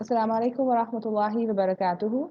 السلام علیکم ورحمۃ اللہ وبرکاتہ.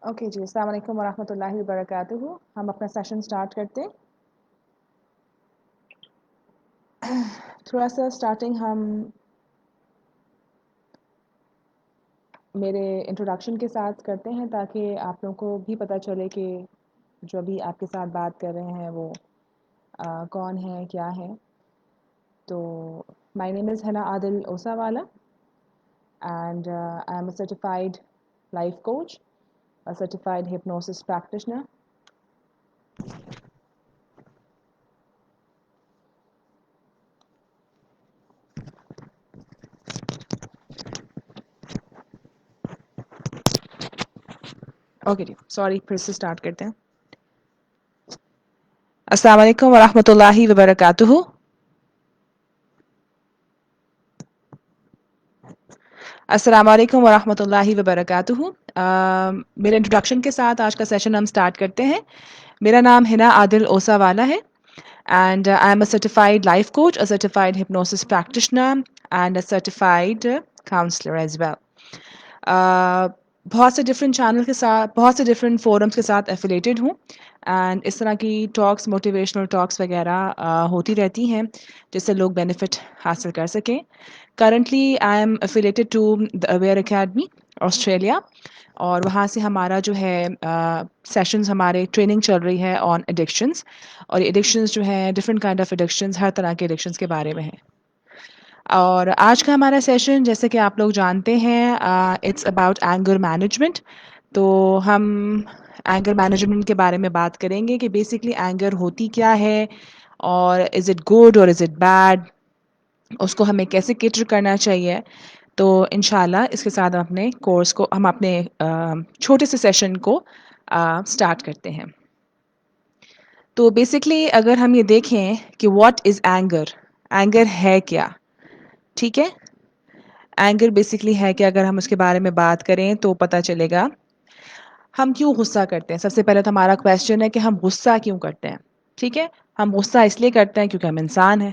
اوکے جی، السلام علیکم ورحمۃ اللہ وبرکاتہ. ہم اپنا سیشن سٹارٹ کرتے ہیں. تھوڑا سا سٹارٹنگ ہم میرے انٹروڈکشن کے ساتھ کرتے ہیں تاکہ آپ لوگوں کو بھی پتہ چلے کہ جو ابھی آپ کے ساتھ بات کر رہے ہیں وہ کون ہیں، کیا ہیں. تو مائی نیم از حنا عادل اوسا والا and I'm a certified life coach, a certified hypnosis practitioner. Okay جی، سوری، پھر سے اسٹارٹ کرتے ہیں. السلام علیکم ورحمۃ اللہ وبرکاتہ. السلام علیکم ورحمۃ اللہ وبرکاتہ. میرے انٹروڈکشن کے ساتھ آج کا سیشن ہم اسٹارٹ کرتے ہیں. میرا نام حنا عادل اوسا والا ہے and I'm a certified life coach, a certified hypnosis practitioner and a certified counselor as well. بہت سے ڈفرینٹ چینل کے ساتھ، بہت سے ڈفرینٹ فورمس کے ساتھ ایفیلیٹڈ ہوں اینڈ اس طرح کی ٹاکس، موٹیویشنل ٹاکس وغیرہ ہوتی رہتی ہیں جس سے لوگ بینیفٹ حاصل کر سکیں. Currently I am affiliated to the Aware academy Australia, اور وہاں سے ہمارا جو ہے سیشنز، ہمارے ٹریننگ چل رہی ہے آن ایڈکشنز، اور ایڈکشنز جو ہیں ڈفرینٹ کائنڈ آف ایڈکشنز، ہر طرح کے ایڈکشنز کے بارے میں ہیں. اور آج کا ہمارا سیشن جیسے کہ آپ لوگ جانتے ہیں اٹس اباؤٹ اینگر مینجمنٹ. تو ہم اینگر مینجمنٹ کے بارے میں بات کریں گے کہ بیسکلی اینگر ہوتی کیا ہے، اور از اٹ گڈ اور از اٹ بیڈ، اس کو ہمیں کیسے کیٹر کرنا چاہیے. تو انشاءاللہ اس کے ساتھ اپنے کورس کو، ہم اپنے چھوٹے سے سیشن کو سٹارٹ کرتے ہیں. تو بیسکلی اگر ہم یہ دیکھیں کہ واٹ از اینگر، اینگر ہے کیا، ٹھیک ہے. اینگر بیسکلی ہے کہ اگر ہم اس کے بارے میں بات کریں تو پتہ چلے گا ہم کیوں غصہ کرتے ہیں. سب سے پہلے تو ہمارا کویشچن ہے کہ ہم غصہ کیوں کرتے ہیں. ٹھیک ہے، ہم غصہ اس لیے کرتے ہیں کیونکہ ہم انسان ہیں.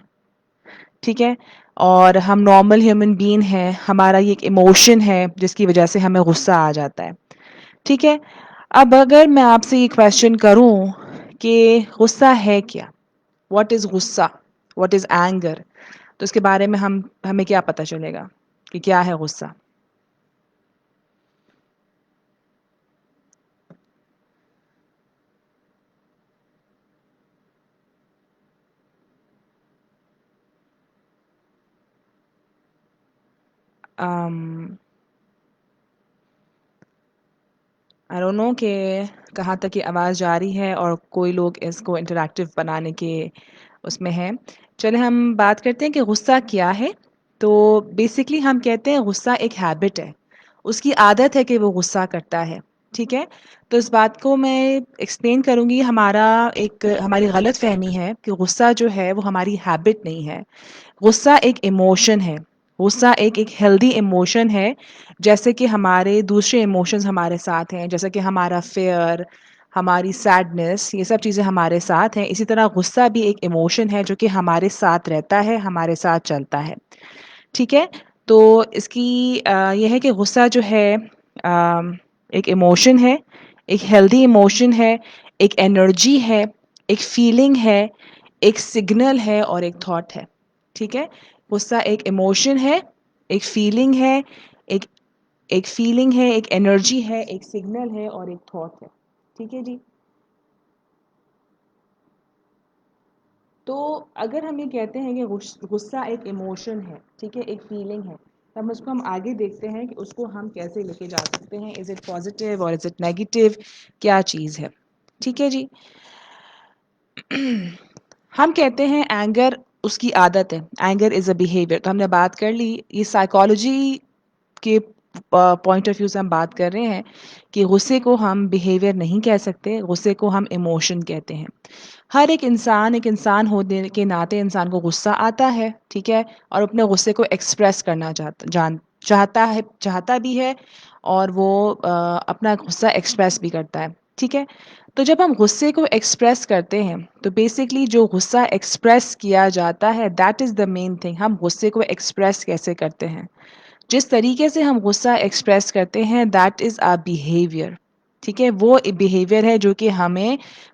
ٹھیک ہے، اور ہم نارمل ہیومن بین ہیں، ہمارا یہ ایک ایموشن ہے جس کی وجہ سے ہمیں غصہ آ جاتا ہے. ٹھیک ہے، اب اگر میں آپ سے یہ کویشچن کروں کہ غصہ ہے کیا، واٹ از غصہ، واٹ از اینگر، تو اس کے بارے میں ہمیں کیا پتہ چلے گا کہ کیا ہے غصہ. آئی ڈونٹ نو کہ کہاں تک یہ آواز جا رہی ہے اور کوئی لوگ اس کو انٹریکٹیو بنانے کے اس میں ہیں. چلے ہم بات کرتے ہیں کہ غصہ کیا ہے. تو بیسکلی ہم کہتے ہیں غصہ ایک ہیبٹ ہے، اس کی عادت ہے کہ وہ غصہ کرتا ہے. ٹھیک ہے، تو اس بات کو میں ایکسپلین کروں گی. ہماری غلط فہمی ہے کہ غصہ جو ہے وہ ہماری ہیبٹ نہیں ہے. غصہ ایک ایموشن ہے، غصہ ایک ہیلدی ایموشن ہے. جیسے کہ ہمارے دوسرے ایموشنز ہمارے ساتھ ہیں، جیسے کہ ہمارا فیئر، ہماری سیڈنس، یہ سب چیزیں ہمارے ساتھ ہیں. اسی طرح غصہ بھی ایک ایموشن ہے جو کہ ہمارے ساتھ رہتا ہے، ہمارے ساتھ چلتا ہے. ٹھیک ہے، تو اس کی یہ ہے کہ غصہ جو ہے ایک ایموشن ہے، ایک ہیلدی ایموشن ہے، ایک انرجی ہے، ایک فیلنگ ہے، ایک سگنل ہے اور ایک تھاٹ ہے. ٹھیک ہے. غصہ ایک ایموشن ہے، ایک فیلنگ ہے، ایک ایک فیلنگ ہے، ایک انرجی ہے، ایک سگنل ہے اور ایک تھاٹ ہے. ٹھیک ہے جی. تو اگر ہم یہ کہتے ہیں کہ غصہ ایک ایموشن ہے، ٹھیک ہے، ایک فیلنگ ہے، تب اس کو ہم آگے دیکھتے ہیں کہ اس کو ہم کیسے لے کے جا سکتے ہیں. از اٹ پازیٹیو اور از اٹ نیگیٹو؟ کیا چیز ہے. ٹھیک ہے جی. ہم کہتے ہیں اینگر اس کی عادت ہے. Anger is a behaviour. تو ہم نے بات کر لی. یہ سائیکالوجی کے پوائنٹ آف ویو سے ہم بات کر رہے ہیں کہ غصے کو ہم بیہیویئر نہیں کہہ سکتے، غصے کو ہم ایموشن کہتے ہیں. ہر ایک انسان ہونے کے ناطے انسان کو غصہ آتا ہے. ٹھیک ہے. اور اپنے غصے کو ایکسپریس کرنا چاہتا بھی ہے اور وہ اپنا غصہ ایکسپریس بھی کرتا ہے. ٹھیک ہے. تو جب ہم غصے کو ایکسپریس کرتے ہیں تو بیسکلی جو غصہ ایکسپریس کیا جاتا ہے that is the main thing. ہم غصے کو ایکسپریس کیسے کرتے ہیں؟ جس طریقے سے ہم غصہ ایکسپریس کرتے ہیں دیٹ از آ بیہیویئر. ٹھیک ہے. وہ بیہیویئر ہے جو کہ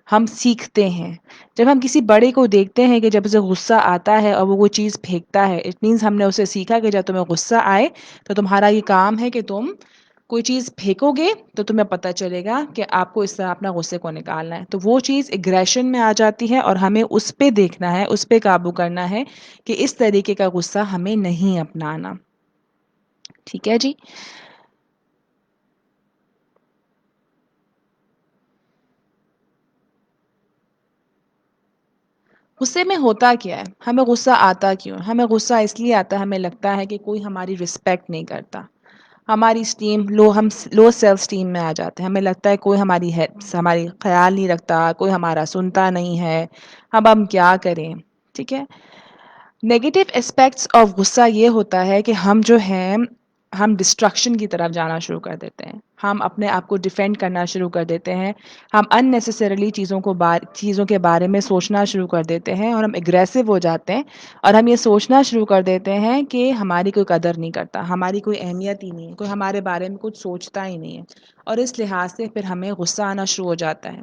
ہم سیکھتے ہیں. جب ہم کسی بڑے کو دیکھتے ہیں کہ جب اسے غصہ آتا ہے اور وہ کوئی چیز پھینکتا ہے، اٹ مینس ہم نے اسے سیکھا کہ جب تمہیں غصہ آئے تو تمہارا یہ کام ہے کہ تم کوئی چیز پھینکو گے تو تمہیں پتہ چلے گا کہ آپ کو اس طرح اپنا غصے کو نکالنا ہے. تو وہ چیز ایگریشن میں آ جاتی ہے اور ہمیں اس پہ دیکھنا ہے، اس پہ قابو کرنا ہے کہ اس طریقے کا غصہ ہمیں نہیں اپنانا. ٹھیک ہے جی. غصے میں ہوتا کیا ہے؟ ہمیں غصہ آتا کیوں؟ ہمیں غصہ اس لیے آتا ہے، ہمیں لگتا ہے کہ کوئی ہماری رسپیکٹ نہیں کرتا، ہماری اسٹیم لو، ہم لو سیلف اسٹیم میں آ جاتے ہیں. ہمیں لگتا ہے کوئی ہماری خیال نہیں رکھتا، کوئی ہمارا سنتا نہیں ہے، اب ہم کیا کریں. ٹھیک ہے. نیگیٹو اسپیکٹس آف غصہ یہ ہوتا ہے کہ ہم ڈسٹرکشن کی طرف جانا شروع کر دیتے ہیں. ہم اپنے آپ کو ڈیفینڈ کرنا شروع کر دیتے ہیں. ہم ان نیسیسریلی چیزوں کے بارے میں سوچنا شروع کر دیتے ہیں اور ہم اگریسو ہو جاتے ہیں اور ہم یہ سوچنا شروع کر دیتے ہیں کہ ہماری کوئی قدر نہیں کرتا، ہماری کوئی اہمیت ہی نہیں ہے، کوئی ہمارے بارے میں کچھ سوچتا ہی نہیں ہے. اور اس لحاظ سے پھر ہمیں غصہ آنا شروع ہو جاتا ہے.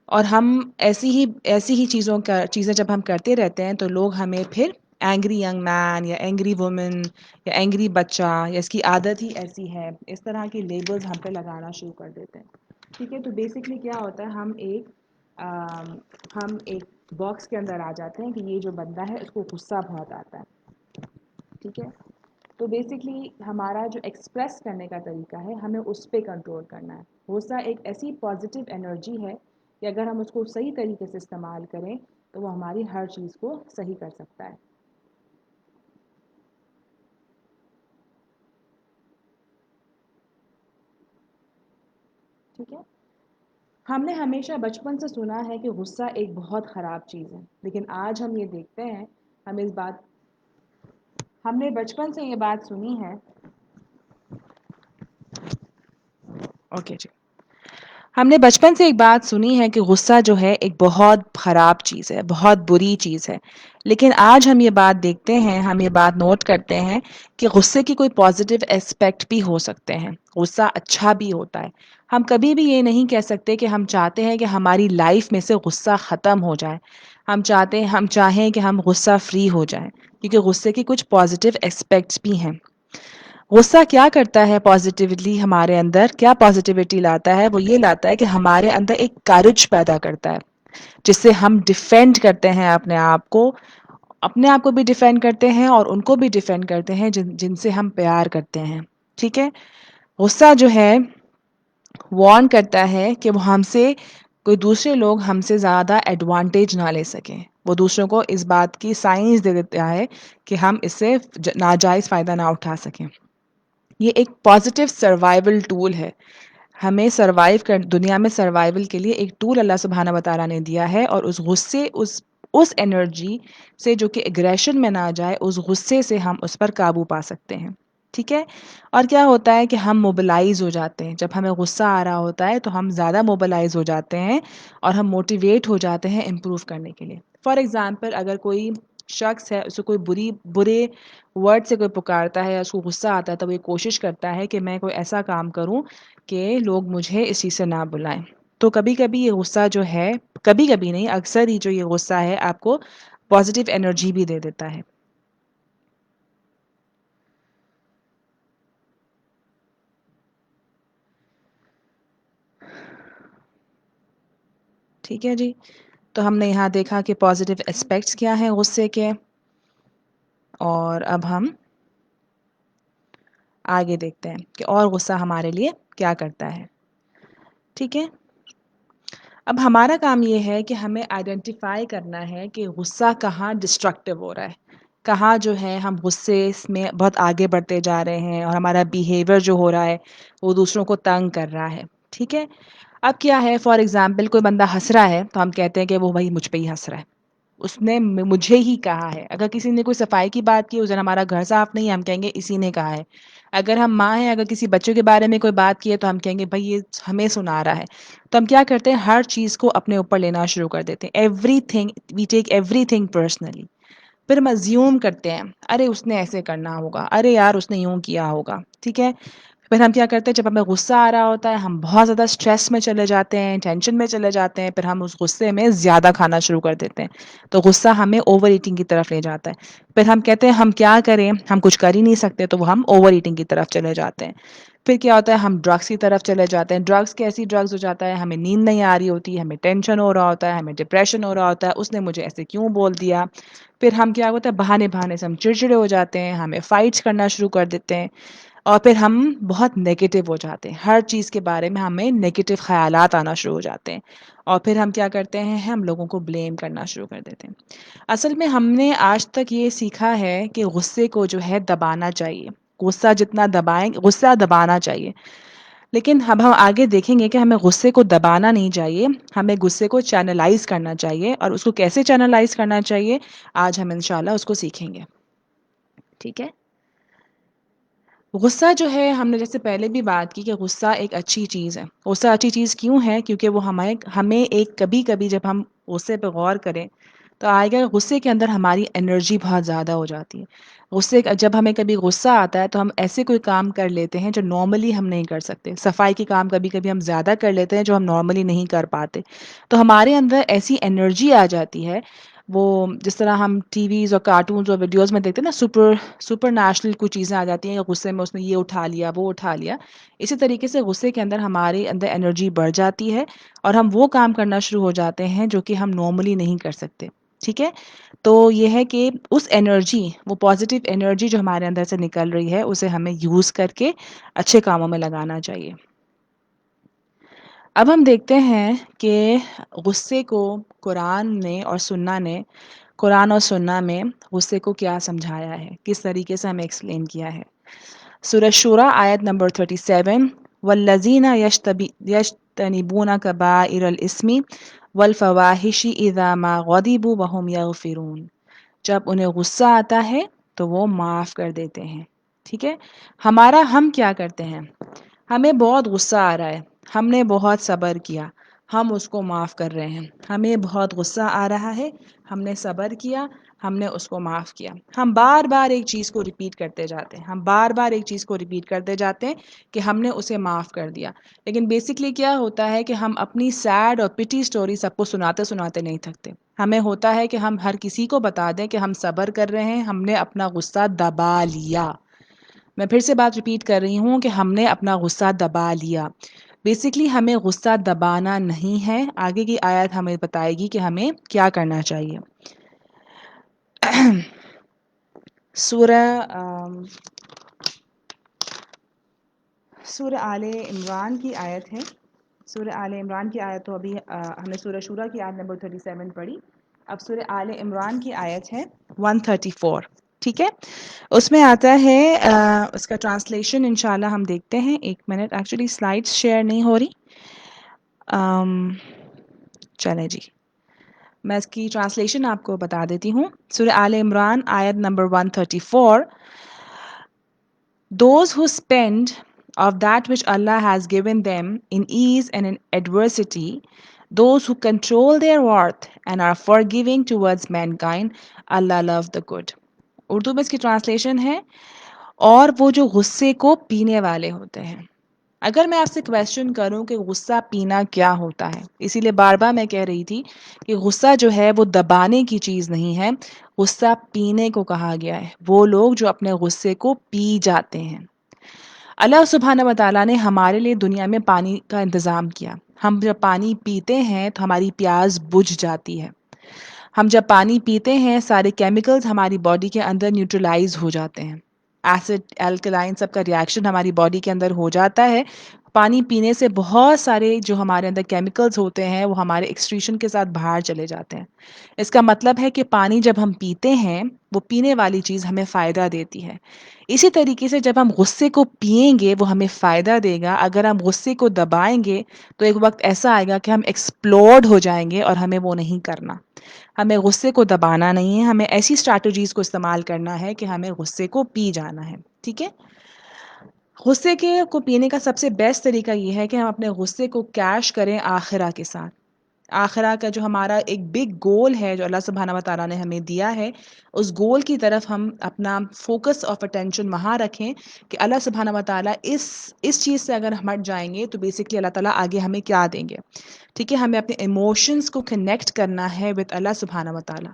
اور ہم ایسی ہی چیزیں جب ہم کرتے رہتے ہیں تو لوگ ہمیں پھر اینگری ینگ مین یا اینگری وومن یا اینگری بچہ یا اس کی عادت ہی ایسی ہے، اس طرح کی لیبلز ہم پہ لگانا شروع کر دیتے ہیں. ٹھیک ہے. تو بیسکلی کیا ہوتا ہے، ہم ایک باکس کے اندر آ جاتے ہیں کہ یہ جو بندہ ہے اس کو غصہ بہت آتا ہے. ٹھیک ہے. تو بیسکلی ہمارا جو ایکسپریس کرنے کا طریقہ ہے ہمیں اس پہ کنٹرول کرنا ہے. غصہ ایک ایسی پازیٹیو انرجی ہے کہ اگر ہم اس کو صحیح طریقے سے استعمال کریں تو وہ ہماری ہر چیز کو صحیح کر سکتا ہے. ٹھیک ہے. ہم نے ہمیشہ بچپن سے سنا ہے کہ غصہ ایک بہت خراب چیز ہے، لیکن آج ہم یہ دیکھتے ہیں، ہم نے بچپن سے یہ بات سنی ہے. اوکے جی. ہم نے بچپن سے ایک بات سنی ہے کہ غصہ جو ہے ایک بہت خراب چیز ہے، بہت بری چیز ہے. لیکن آج ہم یہ بات دیکھتے ہیں، ہم یہ بات نوٹ کرتے ہیں کہ غصے کی کوئی پازیٹیو اسپیکٹ بھی ہو سکتے ہیں. غصہ اچھا بھی ہوتا ہے. ہم کبھی بھی یہ نہیں کہہ سکتے کہ ہم چاہتے ہیں کہ ہماری لائف میں سے غصہ ختم ہو جائے. ہم چاہیں کہ ہم غصہ فری ہو جائیں، کیونکہ غصے کی کچھ پازیٹیو اسپیکٹس بھی ہیں. غصہ کیا کرتا ہے پازیٹیولی ہمارے اندر، کیا پازیٹیوٹی لاتا ہے؟ وہ یہ لاتا ہے کہ ہمارے اندر ایک کریج پیدا کرتا ہے جس سے ہم ڈیفینڈ کرتے ہیں اپنے آپ کو بھی ڈیفینڈ کرتے ہیں اور ان کو بھی ڈیفینڈ کرتے ہیں جن سے ہم پیار کرتے ہیں. ٹھیک ہے. غصہ جو ہے وارن کرتا ہے کہ وہ کوئی دوسرے لوگ ہم سے زیادہ ایڈوانٹیج نہ لے سکیں. وہ دوسروں کو اس بات کی سائنس دے دیتا ہے کہ ہم اس سے ناجائز فائدہ نہ اٹھا سکیں. یہ ایک پازیٹیو سروائیول ٹول ہے. ہمیں دنیا میں سروائیول کے لیے ایک ٹول اللہ سبحانہ و تعالیٰ نے دیا ہے، اور اس غصے اس انرجی سے جو کہ اگریشن میں نہ جائے، اس غصے سے ہم اس پر قابو پا سکتے ہیں. ٹھیک ہے. اور کیا ہوتا ہے کہ ہم موبلائز ہو جاتے ہیں. جب ہمیں غصہ آ رہا ہوتا ہے تو ہم زیادہ موبلائز ہو جاتے ہیں اور ہم موٹیویٹ ہو جاتے ہیں امپروو کرنے کے لیے. فار ایگزامپل، اگر کوئی شخص ہے اسے کوئی برے ورڈ سے کوئی پکارتا ہے یا اس کو غصہ آتا ہے تو وہ یہ کوشش کرتا ہے کہ میں کوئی ایسا کام کروں کہ لوگ مجھے اس چیز سے نہ بلائیں. تو کبھی کبھی یہ غصہ جو ہے، کبھی کبھی نہیں، اکثر ہی جو یہ غصہ ہے آپ کو پازیٹیو انرجی بھی دے دیتا ہے. ٹھیک ہے جی. تو ہم نے یہاں دیکھا کہ پازیٹیو اسپیکٹس کیا ہیں غصے کے، اور اب ہم آگے دیکھتے ہیں کہ اور غصہ ہمارے لیے کیا کرتا ہے. ٹھیک ہے. اب ہمارا کام یہ ہے کہ ہمیں آئیڈینٹیفائی کرنا ہے کہ غصہ کہاں ڈسٹرکٹیو ہو رہا ہے، کہاں جو ہے ہم غصے میں بہت آگے بڑھتے جا رہے ہیں اور ہمارا بیہیویئر جو ہو رہا ہے وہ دوسروں کو تنگ کر رہا ہے. ٹھیک ہے. اب کیا ہے، فار ایگزامپل کوئی بندہ ہنس رہا ہے تو ہم کہتے ہیں کہ وہ بھائی مجھ پہ ہی ہنس رہا ہے، اس نے مجھے ہی کہا ہے. اگر کسی نے کوئی صفائی کی بات کی، اس دن ہمارا گھر صاف نہیں ہے، ہم کہیں گے اسی نے کہا ہے. اگر ہم ماں ہیں، اگر کسی بچوں کے بارے میں کوئی بات کی ہے تو ہم کہیں گے بھائی یہ ہمیں سنا رہا ہے. تو ہم کیا کرتے ہیں، ہر چیز کو اپنے اوپر لینا شروع کر دیتے ہیں. Every thing we take every thing personally. پھر ہم ازیوم کرتے ہیں ارے اس نے ایسے کرنا ہوگا، ارے یار اس نے یوں کیا ہوگا. ٹھیک ہے. پھر ہم کیا کرتے ہیں، جب ہمیں غصہ آ رہا ہوتا ہے ہم بہت زیادہ اسٹریس میں چلے جاتے ہیں، ٹینشن میں چلے جاتے ہیں، پھر ہم اس غصے میں زیادہ کھانا شروع کر دیتے ہیں. تو غصہ ہمیں اوور ایٹنگ کی طرف لے جاتا ہے. پھر ہم کہتے ہیں ہم کیا کریں، ہم کچھ کر ہی نہیں سکتے، تو وہ ہم اوور ایٹنگ کی طرف چلے جاتے ہیں. پھر کیا ہوتا ہے، ہم ڈرگس کی طرف چلے جاتے ہیں. ڈرگس کیسی ڈرگس ہو جاتا ہے، ہمیں نیند نہیں آ رہی ہوتی، ہمیں ٹینشن ہو رہا ہوتا ہے، ہمیں ڈپریشن ہو رہا ہوتا ہے، اس نے مجھے ایسے کیوں بول دیا. پھر ہم کیا ہوتا ہے، بہانے بہانے سے ہم چڑچڑے ہو جاتے ہیں، ہمیں فائٹس کرنا شروع کر دیتے ہیں، اور پھر ہم بہت نیگیٹو ہو جاتے ہیں. ہر چیز کے بارے میں ہمیں نیگیٹو خیالات آنا شروع ہو جاتے ہیں، اور پھر ہم کیا کرتے ہیں، ہم لوگوں کو بلیم کرنا شروع کر دیتے ہیں. اصل میں ہم نے آج تک یہ سیکھا ہے کہ غصے کو جو ہے دبانا چاہیے. غصہ جتنا دبائیں، غصہ دبانا چاہیے. لیکن اب ہم آگے دیکھیں گے کہ ہمیں غصے کو دبانا نہیں چاہیے، ہمیں غصے کو چینلائز کرنا چاہیے. اور اس کو کیسے چینلائز کرنا چاہیے، آج ہم انشاءاللہ اس کو سیکھیں گے. ٹھیک ہے. غصہ جو ہے، ہم نے جیسے پہلے بھی بات کی کہ غصہ ایک اچھی چیز ہے. غصہ اچھی چیز کیوں ہے؟ کیونکہ وہ ہمیں ایک کبھی کبھی جب ہم غصے پہ غور کریں تو آئے گا غصے کے اندر ہماری انرجی بہت زیادہ ہو جاتی ہے. جب ہمیں کبھی غصہ آتا ہے تو ہم ایسے کوئی کام کر لیتے ہیں جو نارملی ہم نہیں کر سکتے. صفائی کے کام کبھی کبھی ہم زیادہ کر لیتے ہیں جو ہم نارملی نہیں کر پاتے. تو ہمارے اندر ایسی انرجی آ جاتی ہے، وہ جس طرح ہم ٹی ویز اور کارٹونز اور ویڈیوز میں دیکھتے ہیں نا، سپر نیشنل کچھ چیزیں آ جاتی ہیں، غصے میں اس نے یہ اٹھا لیا، وہ اٹھا لیا. اسی طریقے سے غصے کے اندر ہمارے اندر انرجی بڑھ جاتی ہے اور ہم وہ کام کرنا شروع ہو جاتے ہیں جو کہ ہم نارملی نہیں کر سکتے. ٹھیک ہے. تو یہ ہے کہ اس انرجی، وہ پازیٹیو انرجی جو ہمارے اندر سے نکل رہی ہے، اسے ہمیں یوز کر کے اچھے کاموں میں لگانا چاہیے. اب ہم دیکھتے ہیں کہ غصے کو قرآن اور سنہ میں غصے کو کیا سمجھایا ہے، کس طریقے سے ہمیں ایکسپلین کیا ہے. سورہ شورہ آیت نمبر 37، والذین یجتنبون کبائر الاسم والفواحش اذا ما غضبوا وهم یغفرون. جب انہیں غصہ آتا ہے تو وہ معاف کر دیتے ہیں. ٹھیک ہے. ہم کیا کرتے ہیں، ہمیں بہت غصہ آ رہا ہے، ہم نے بہت صبر کیا، ہم اس کو معاف کر رہے ہیں. ہمیں بہت غصہ آ رہا ہے، ہم نے صبر کیا، ہم نے اس کو معاف کیا. ہم بار بار ایک چیز کو ریپیٹ کرتے جاتے ہیں، کہ ہم نے اسے معاف کر دیا. لیکن بیسکلی کیا ہوتا ہے کہ ہم اپنی سیڈ اور پٹی سٹوری سب کو سناتے سناتے نہیں تھکتے. ہمیں ہوتا ہے کہ ہم ہر کسی کو بتا دیں کہ ہم صبر کر رہے ہیں، ہم نے اپنا غصہ دبا لیا. میں پھر سے بات ریپیٹ کر رہی ہوں کہ ہم نے اپنا غصہ دبا لیا. بیسکلی ہمیں غصہ دبانا نہیں ہے. آگے کی آیت ہمیں بتائے گی کہ ہمیں کیا کرنا چاہیے. سورہ آل عمران کی آیت ہے. سورہ آل عمران کی آیت تو ابھی ہم نے سورہ شورہ کی آیت نمبر 37 پڑھی. اب سورہ آل عمران کی آیت ہے 134. ٹھیک ہے. اس میں آتا ہے، اس کا ٹرانسلیشن انشاءاللہ ہم دیکھتے ہیں. ایک منٹ، ایکچولی سلائڈز شیئر نہیں ہو رہی. چلیں جی، میں اس کی ٹرانسلیشن آپ کو بتا دیتی ہوں. سورہ آل عمران آیت number 134. Those who spend of that which Allah has given them in ease and in adversity, Those who control their worth and are forgiving towards mankind, Allah love the good. Urdu میں اس کی translation ہے اور وہ جو غصے کو پینے والے ہوتے ہیں. اگر میں آپ سے کویسچن کروں کہ غصہ پینا کیا ہوتا ہے، اسی لیے بار بار میں کہہ رہی تھی کہ غصہ جو ہے وہ دبانے کی چیز نہیں ہے، غصہ پینے کو کہا گیا ہے. وہ لوگ جو اپنے غصے کو پی جاتے ہیں. اللہ سبحانہ و تعالیٰ نے ہمارے لیے دنیا میں پانی کا انتظام کیا. ہم جب پانی پیتے ہیں تو ہماری پیاس بجھ جاتی ہے. ہم جب پانی پیتے ہیں سارے کیمیکلز ہماری باڈی کے اندر نیوٹرلائز ہو جاتے ہیں. ایسڈ الکلائن سب کا ریئیکشن ہماری باڈی کے اندر ہو جاتا ہے. پانی پینے سے بہت سارے جو ہمارے اندر کیمیکلز ہوتے ہیں وہ ہمارے ایکسکریشن کے ساتھ باہر چلے جاتے ہیں. اس کا مطلب ہے کہ پانی جب ہم پیتے ہیں وہ پینے والی چیز ہمیں فائدہ دیتی ہے. اسی طریقے سے جب ہم غصے کو پئیں گے وہ ہمیں فائدہ دے گا. اگر ہم غصے کو دبائیں گے تو ایک وقت ایسا آئے گا کہ ہم ایکسپلوڈ ہو جائیں گے اور ہمیں وہ نہیں کرنا. ہمیں غصے کو دبانا نہیں ہے، ہمیں ایسی اسٹریٹجیز کو استعمال کرنا ہے کہ ہمیں غصے کو پی جانا ہے. ٹھیک ہے. غصے کو پینے کا سب سے بیسٹ طریقہ یہ ہے کہ ہم اپنے غصے کو کیش کریں آخرہ کے ساتھ. آخرہ کا جو ہمارا ایک بگ گول ہے جو اللہ سبحانہ و تعالیٰ نے ہمیں دیا ہے، اس گول کی طرف ہم اپنا فوکس آف اٹینشن وہاں رکھیں کہ اللہ سبحانہ و تعالیٰ اس چیز سے اگر ہم ہٹ جائیں گے تو بیسکلی اللہ تعالیٰ آگے ہمیں کیا دیں گے. ٹھیک ہے. ہمیں اپنے ایموشنز کو کنیکٹ کرنا ہے وتھ اللہ سبحانہ و تعالیٰ.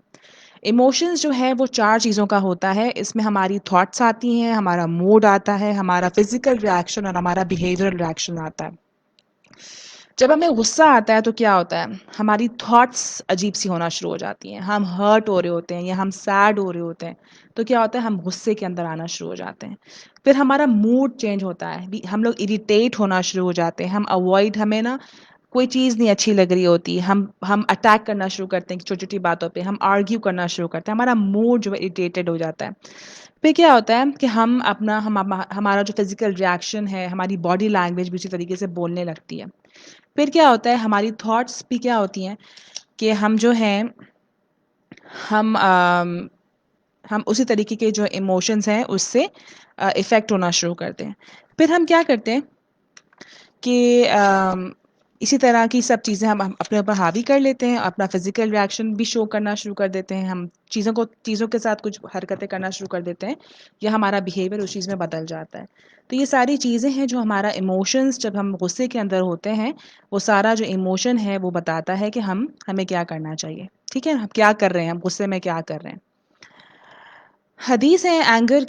ایموشنز جو ہے وہ 4 چیزوں کا ہوتا ہے. اس میں ہماری تھاٹس آتی ہیں، ہمارا موڈ آتا ہے، ہمارا فزیکل ریئیکشن اور ہمارا بیہیویئرل ریئیکشن آتا ہے. جب ہمیں غصہ آتا ہے تو کیا ہوتا ہے، ہماری تھاٹس عجیب سی ہونا شروع ہو جاتی ہیں. ہم ہرٹ ہو رہے ہوتے ہیں یا ہم سیڈ ہو رہے ہوتے ہیں تو کیا ہوتا ہے، ہم غصے کے اندر آنا شروع ہو جاتے ہیں. پھر ہمارا موڈ چینج ہوتا ہے، ہم لوگ اریٹیٹ ہونا شروع ہو جاتے ہیں. ہمیں نا کوئی چیز نہیں اچھی لگ رہی ہوتی، ہم اٹیک کرنا شروع کرتے ہیں چھوٹی چھوٹی باتوں پہ، ہم آرگیو کرنا شروع کرتے ہیں. ہمارا موڈ جو ہے اریٹیٹڈ ہو جاتا ہے. پھر کیا ہوتا ہے کہ ہمارا جو فزیکل ریئیکشن ہے، ہماری باڈی لینگویج بھی اسی طریقے سے بولنے لگتی ہے. پھر کیا ہوتا ہے، ہماری تھاٹس بھی کیا ہوتی ہیں کہ ہم جو ہیں ہم اسی طریقے کے جو ایموشنز ہیں اس سے افیکٹ ہونا شروع کرتے ہیں. پھر ہم کیا کرتے ہیں کہ اسی طرح کی سب چیزیں ہم اپنے اوپر حاوی کر لیتے ہیں، اپنا فزیکل ریئیکشن بھی شو کرنا شروع کر دیتے ہیں. ہم چیزوں کے ساتھ کچھ حرکتیں کرنا شروع کر دیتے ہیں یا ہمارا بیہیویئر اس چیز میں بدل جاتا ہے. تو یہ ساری چیزیں ہیں جو ہمارا ایموشنز جب ہم غصے کے اندر ہوتے ہیں، وہ سارا جو ایموشن ہے وہ بتاتا ہے کہ ہمیں کیا کرنا چاہیے. ٹھیک ہے. ہم کیا کر رہے ہیں، ہم غصے میں کیا کر رہے ہیں. حدیث ہے اینگر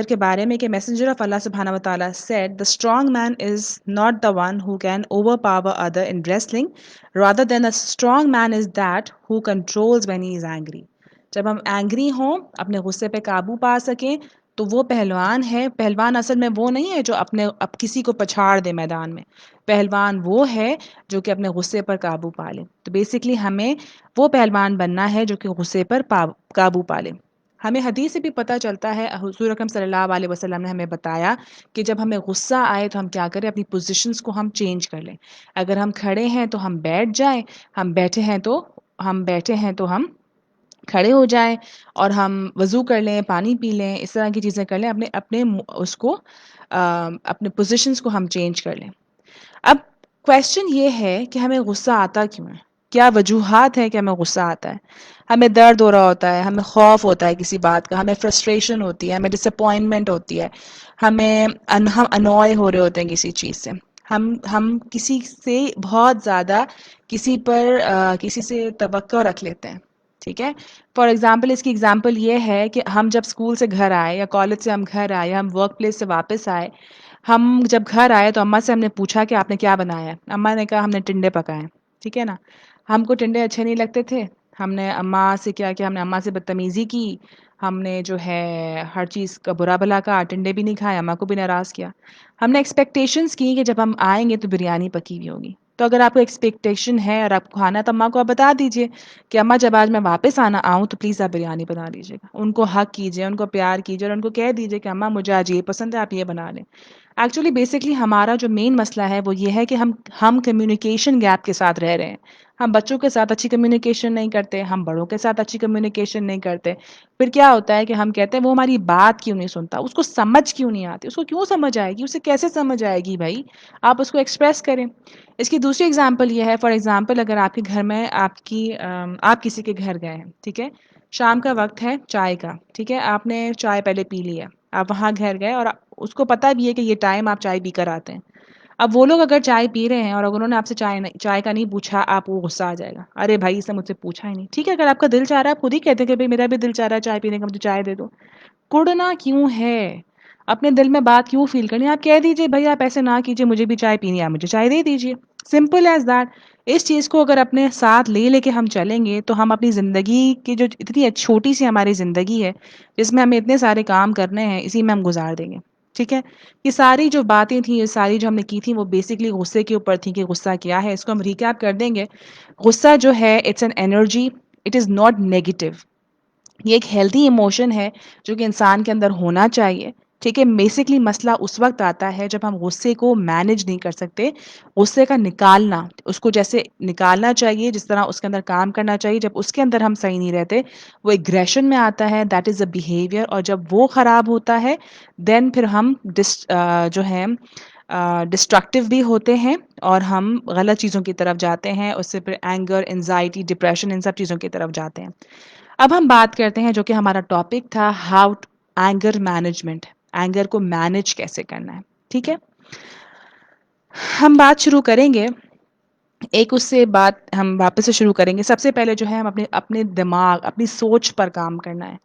کے بارے میں کہ میسنجر آف اللہ سبحانہ و تعالیٰ said the strong man is not the one who can overpower other in wrestling, rather than a strong man is that who controls when he is angry. جب ہم اینگری ہوں، اپنے غصے پہ قابو پا سکیں تو وہ پہلوان ہے. پہلوان اصل میں وہ نہیں ہے جو اب کسی کو پچھاڑ دے میدان میں. پہلوان وہ ہے جو کہ اپنے غصے پر قابو پا لے. تو بیسکلی ہمیں وہ پہلوان بننا ہے جو کہ غصے پر قابو پا لے. ہمیں حدیث سے بھی پتہ چلتا ہے، حضور اکرم صلی اللہ علیہ وسلم نے ہمیں بتایا کہ جب ہمیں غصہ آئے تو ہم کیا کریں، اپنی پوزیشنز کو ہم چینج کر لیں. اگر ہم کھڑے ہیں تو ہم بیٹھ جائیں، ہم بیٹھے ہیں تو ہم کھڑے ہو جائیں، اور ہم وضو کر لیں، پانی پی لیں، اس طرح کی چیزیں کر لیں. اپنے پوزیشنز کو ہم چینج کر لیں. اب کویسچن یہ ہے کہ ہمیں غصہ آتا کیوں ہے، کیا وجوہات ہے کہ ہمیں غصہ آتا ہے. ہمیں درد ہو رہا ہوتا ہے، ہمیں خوف ہوتا ہے کسی بات کا، ہمیں فرسٹریشن ہوتی ہے، ہمیں ڈس اپوائنٹمنٹ ہوتی ہے، ہم انوائے ہو رہے ہوتے ہیں کسی چیز سے. ہم کسی سے بہت زیادہ کسی سے توقع رکھ لیتے ہیں. ٹھیک ہے. فار ایگزامپل، اس کی ایگزامپل یہ ہے کہ ہم جب اسکول سے گھر آئے یا کالج سے ہم گھر آئے، ہم ورک پلیس سے واپس آئے، ہم جب گھر آئے تو اماں سے ہم نے پوچھا کہ آپ نے کیا بنایا ہے. اماں نے کہا ہم نے ٹنڈے پکائے. ٹھیک ہے نا. ہم کو ٹنڈے اچھے نہیں لگتے تھے، ہم نے اماں سے کیا کیا، ہم نے اماں سے بدتمیزی کی، ہم نے جو ہے ہر چیز کا برا بھلا کہا، ٹنڈے بھی نہیں کھائے، اماں کو بھی ناراض کیا. ہم نے ایکسپیکٹیشنز کی کہ جب ہم آئیں گے تو بریانی پکی ہوئی ہوگی. تو اگر آپ کو ایکسپیکٹیشن ہے اور آپ کو کھانا ہے تو اماں کو آپ بتا دیجئے کہ اماں جب آج میں واپس آؤں تو پلیز آپ بریانی بنا دیجیے گا. ان کو حق کیجئے، ان کو پیار کیجئے، اور ان کو کہہ دیجئے کہ اماں مجھے آج یہ پسند ہے، آپ یہ بنا لیں. ایکچولی بیسکلی ہمارا جو مین مسئلہ ہے وہ یہ ہے کہ ہم کمیونیکیشن گیپ کے ساتھ رہ رہے ہیں. ہم بچوں کے ساتھ اچھی کمیونیکیشن نہیں کرتے، ہم بڑوں کے ساتھ اچھی کمیونیکیشن نہیں کرتے، پھر کیا ہوتا ہے کہ ہم کہتے ہیں وہ ہماری بات کیوں نہیں سنتا، اس کو سمجھ کیوں نہیں آتی، اس کو کیوں سمجھ آئے گی، اسے کیسے سمجھ آئے گی بھائی، آپ اس کو ایکسپریس کریں۔ اس کی دوسری اگزامپل یہ ہے، فار ایگزامپل اگر آپ کے گھر میں آپ کسی کے گھر گئے ہیں، ٹھیک ہے، شام کا وقت ہے چائے کا، ٹھیک ہے، آپ نے چائے پہلے پی لی ہے، آپ وہاں گھر گئے اور اس کو پتہ بھی ہے کہ یہ ٹائم آپ چائے پی کر آتے ہیں۔ اب وہ لوگ اگر چائے پی رہے ہیں اور اگر انہوں نے آپ سے چائے کا نہیں پوچھا، آپ کو غصہ آ جائے گا، ارے بھائی اس نے مجھ سے پوچھا ہی نہیں، ٹھیک ہے، اگر آپ کا دل چاہ رہا ہے آپ خود ہی کہتے ہیں کہ بھائی میرا بھی دل چاہ رہا ہے چائے پینے کا، مجھے چائے دے دو، کڑنا کیوں ہے، اپنے دل میں بات کیوں فیل کرنی، آپ کہہ دیجئے بھائی آپ ایسے نہ کیجئے، مجھے بھی چائے پینی ہے، آپ مجھے چائے دے دیجئے، سمپل ایز دیٹ۔ اس چیز کو اگر اپنے ساتھ لے کے ہم چلیں گے تو ہم اپنی زندگی کی جو اتنی چھوٹی سی ہماری زندگی ہے جس میں ہمیں اتنے سارے کام کرنے ہیں، اسی میں ہم گزار دیں گے، ٹھیک ہے۔ یہ ساری جو باتیں تھیں، یہ ساری جو ہم نے کی تھیں، وہ بیسکلی غصے کے اوپر تھیں کہ غصہ کیا ہے۔ اس کو ہم ریکیپ کر دیں گے۔ غصہ جو ہے it's an energy, it is not negative, یہ ایک ہیلدی ایموشن ہے جو کہ انسان کے اندر ہونا چاہیے، ٹھیک ہے۔ بیسکلی مسئلہ اس وقت آتا ہے جب ہم غصے کو مینج نہیں کر سکتے، غصے کا نکالنا، اس کو جیسے نکالنا چاہیے، جس طرح اس کے اندر کام کرنا چاہیے، جب اس کے اندر ہم صحیح نہیں رہتے وہ ایگریشن میں آتا ہے، دیٹ از اے بیہیویئر، اور جب وہ خراب ہوتا ہے دین پھر ہم جو ہے ڈسٹرکٹیو بھی ہوتے ہیں اور ہم غلط چیزوں کی طرف جاتے ہیں، اس سے پھر اینگر، انزائٹی، ڈپریشن، ان سب چیزوں کی طرف جاتے ہیں۔ اب ہم بات کرتے ہیں جو کہ ہمارا ٹاپک تھا، ہاؤ اینگر مینجمنٹ، اینگر کو مینج کیسے کرنا ہے، ٹھیک ہے۔ ہم بات شروع کریں گے، ایک اس سے بات ہم واپس سے شروع کریں گے۔ سب سے پہلے جو ہے ہم اپنے دماغ، اپنی سوچ پر کام کرنا ہے۔